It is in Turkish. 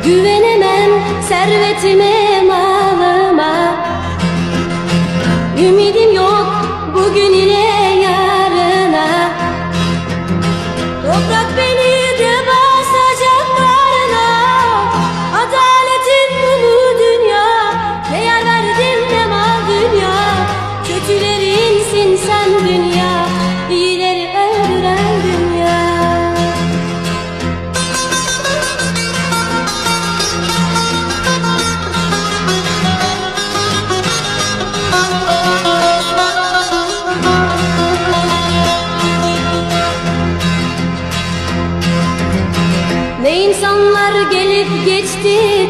Güvenemem servetime, malıma. Ümidim yok bugün ile yarına. Toprak beni de basacak karnına. Adaletin bu dünya, ne yer verdim ne mal dünya. Kötülerinsin sen dünya, iyileri öldüren dünya. Ne insanlar gelip geçti